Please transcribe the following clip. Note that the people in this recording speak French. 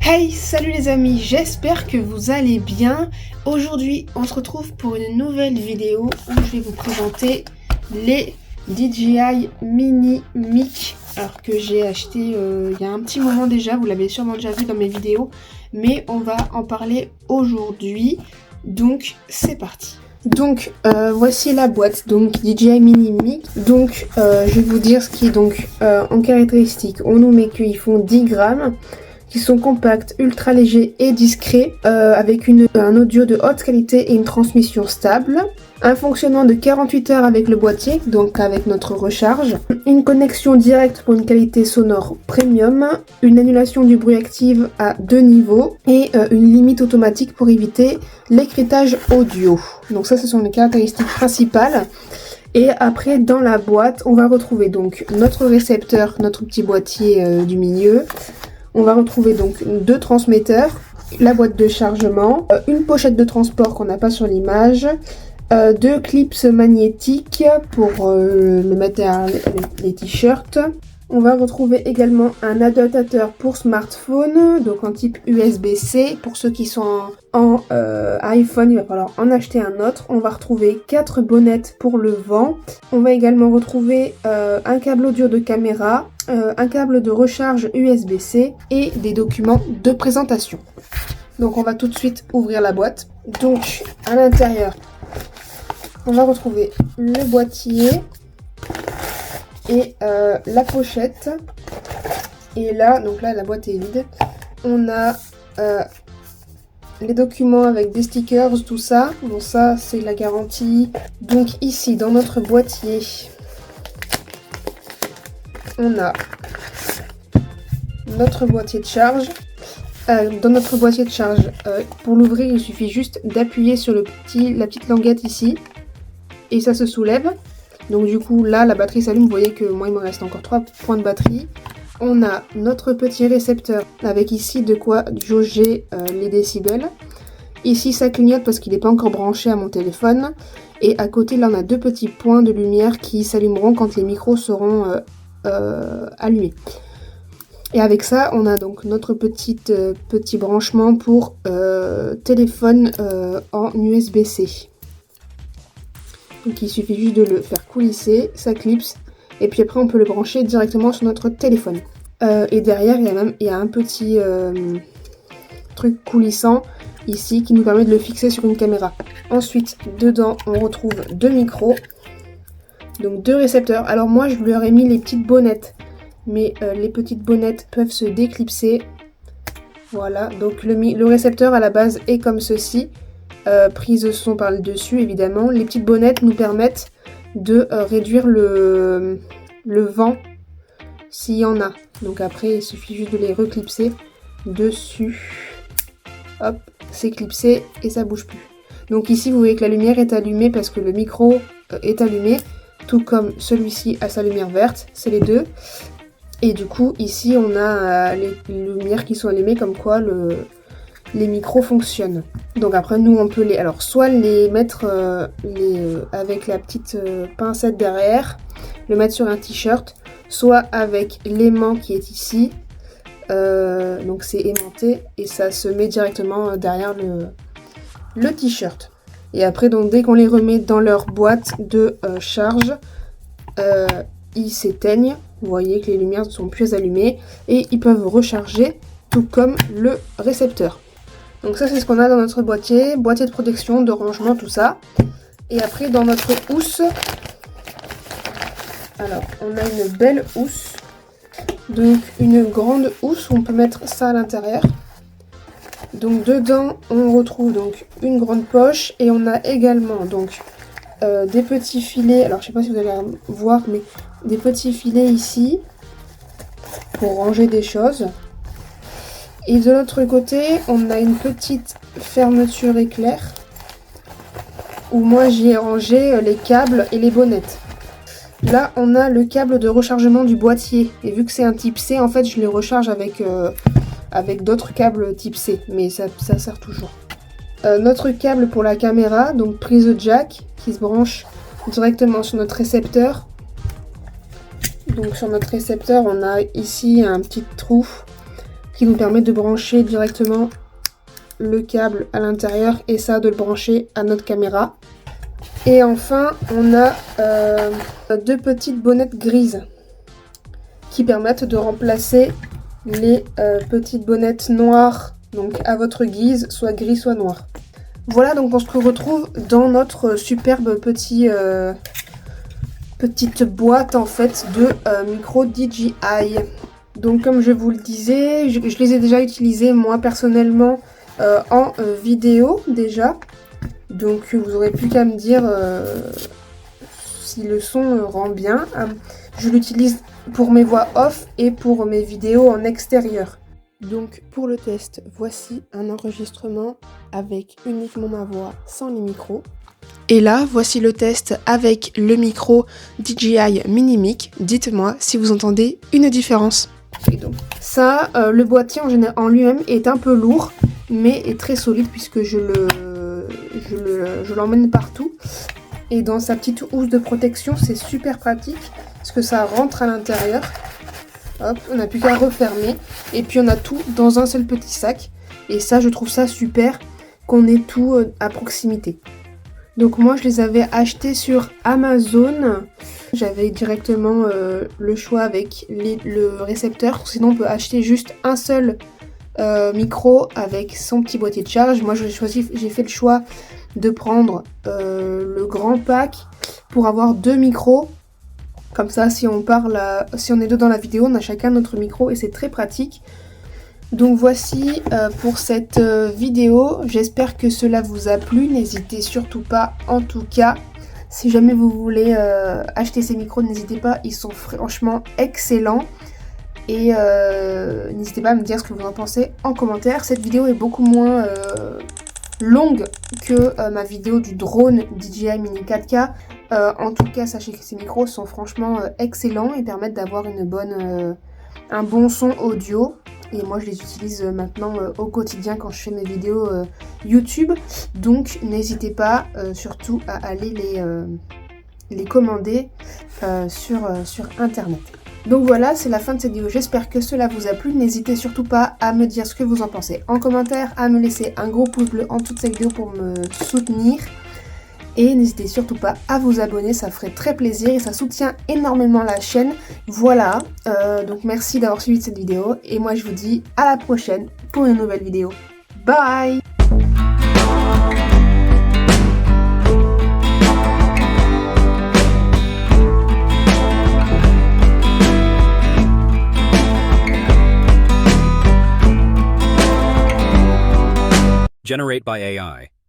Hey, salut les amis, j'espère que vous allez bien. Aujourd'hui, on se retrouve pour une nouvelle vidéo où je vais vous présenter les DJI Mini Mic. Alors que j'ai acheté il y a un petit moment déjà, vous l'avez sûrement déjà vu dans mes vidéos, mais on va en parler aujourd'hui. Donc c'est parti. Donc voici la boîte, donc DJI Mini Mic. Donc je vais vous dire ce qui est donc en caractéristique. On nous met qu'ils font 10 grammes. Qui sont compacts, ultra légers et discrets, avec un audio de haute qualité et une transmission stable, un fonctionnement de 48 heures avec le boîtier, donc avec notre recharge, une connexion directe pour une qualité sonore premium, une annulation du bruit active à 2 niveaux et une limite automatique pour éviter l'écrétage audio. Donc ça, ce sont les caractéristiques principales. Et après, dans la boîte, on va retrouver donc notre récepteur, notre petit boîtier du milieu. On va retrouver donc 2 transmetteurs, la boîte de chargement, une pochette de transport qu'on n'a pas sur l'image, 2 clips magnétiques pour le mettre derrière les t-shirts. On va retrouver également un adaptateur pour smartphone, donc en type USB-C. Pour ceux qui sont en iPhone, il va falloir en acheter un autre. On va retrouver 4 bonnettes pour le vent. On va également retrouver un câble audio de caméra, un câble de recharge USB-C et des documents de présentation. Donc on va tout de suite ouvrir la boîte. Donc à l'intérieur, on va retrouver le boîtier et la pochette. Et là, donc là la boîte est vide. On a les documents avec des stickers, tout ça. Bon, ça c'est la garantie. Donc ici dans notre boîtier, on a notre boîtier de charge. Dans notre boîtier de charge, pour l'ouvrir, il suffit juste d'appuyer sur la petite languette ici. Et ça se soulève. Donc du coup, là, la batterie s'allume. Vous voyez que moi, il me reste encore 3 points de batterie. On a notre petit récepteur avec ici de quoi jauger les décibels. Ici, ça clignote parce qu'il n'est pas encore branché à mon téléphone. Et à côté, là, on a 2 petits points de lumière qui s'allumeront quand les micros seront allumés. Et avec ça, on a donc notre petit branchement pour téléphone en USB-C. Donc il suffit juste de le faire coulisser, ça clipse, et puis après on peut le brancher directement sur notre téléphone. Et derrière, il y a un petit truc coulissant ici qui nous permet de le fixer sur une caméra. Ensuite, dedans, on retrouve 2 micros, donc 2 récepteurs. Alors moi, je leur ai mis les petites bonnettes, mais les petites bonnettes peuvent se déclipser. Voilà, donc le récepteur à la base est comme ceci. Prise de son par le dessus, évidemment. Les petites bonnettes nous permettent de réduire le vent s'il y en a. Donc après, il suffit juste de les reclipser dessus. Hop, c'est clipsé et ça bouge plus. Donc ici, vous voyez que la lumière est allumée parce que le micro est allumé, tout comme celui-ci a sa lumière verte, c'est les deux. Et du coup, ici, on a les lumières qui sont allumées comme quoi les micros fonctionnent. Donc après, nous, on peut soit les mettre avec la petite pincette derrière, le mettre sur un t-shirt, soit avec l'aimant qui est ici. Donc c'est aimanté et ça se met directement derrière le t-shirt. Et après, donc dès qu'on les remet dans leur boîte de charge, ils s'éteignent. Vous voyez que les lumières ne sont plus allumées et ils peuvent recharger, tout comme le récepteur. Donc ça, c'est ce qu'on a dans notre boîtier de protection, de rangement, tout ça. Et après, dans notre housse, alors on a une belle housse, donc une grande housse où on peut mettre ça à l'intérieur. Donc dedans, on retrouve donc une grande poche et on a également donc des petits filets. Alors je sais pas si vous allez voir, mais des petits filets ici pour ranger des choses. Et de l'autre côté, on a une petite fermeture éclair où moi j'y ai rangé les câbles et les bonnettes. Là, on a le câble de rechargement du boîtier. Et vu que c'est un type C, en fait, je les recharge avec d'autres câbles type C. Mais ça sert toujours. Notre câble pour la caméra, donc prise jack, qui se branche directement sur notre récepteur. Donc sur notre récepteur, on a ici un petit trou qui nous permet de brancher directement le câble à l'intérieur et ça de le brancher à notre caméra. Et enfin on a deux petites bonnettes grises qui permettent de remplacer les petites bonnettes noires, donc à votre guise, soit gris soit noir. Voilà, donc on se retrouve dans notre superbe petite boîte en fait de micro DJI. Donc comme je vous le disais, je les ai déjà utilisés moi personnellement en vidéo déjà. Donc vous aurez plus qu'à me dire si le son rend bien. Je l'utilise pour mes voix off et pour mes vidéos en extérieur. Donc pour le test, voici un enregistrement avec uniquement ma voix sans les micros. Et là, voici le test avec le micro DJI Mini-Mic. Dites-moi si vous entendez une différence. Et donc, ça, le boîtier en lui-même est un peu lourd, mais est très solide puisque je l'emmène partout. Et dans sa petite housse de protection, c'est super pratique parce que ça rentre à l'intérieur. Hop, on n'a plus qu'à refermer. Et puis on a tout dans un seul petit sac. Et ça, je trouve ça super qu'on ait tout à proximité. Donc moi, je les avais achetés sur Amazon. J'avais directement le choix avec le récepteur. Sinon, on peut acheter juste un seul micro avec son petit boîtier de charge. Moi, j'ai fait le choix de prendre le grand pack pour avoir deux micros. Comme ça, si on est deux dans la vidéo, on a chacun notre micro et c'est très pratique. Donc voici pour cette vidéo. J'espère que cela vous a plu. N'hésitez surtout pas, en tout cas, si jamais vous voulez acheter ces micros, n'hésitez pas. Ils sont franchement excellents. Et n'hésitez pas à me dire ce que vous en pensez en commentaire. Cette vidéo est beaucoup moins longue que ma vidéo du drone DJI Mini 4K. En tout cas, sachez que ces micros sont franchement excellents et permettent d'avoir un bon son audio. Et moi, je les utilise maintenant au quotidien quand je fais mes vidéos YouTube. Donc, n'hésitez pas surtout à aller les commander sur Internet. Donc voilà, c'est la fin de cette vidéo. J'espère que cela vous a plu. N'hésitez surtout pas à me dire ce que vous en pensez en commentaire, à me laisser un gros pouce bleu en toute cette vidéo pour me soutenir. Et n'hésitez surtout pas à vous abonner, ça ferait très plaisir et ça soutient énormément la chaîne. Voilà, donc merci d'avoir suivi cette vidéo et moi je vous dis à la prochaine pour une nouvelle vidéo. Bye! Generate by AI.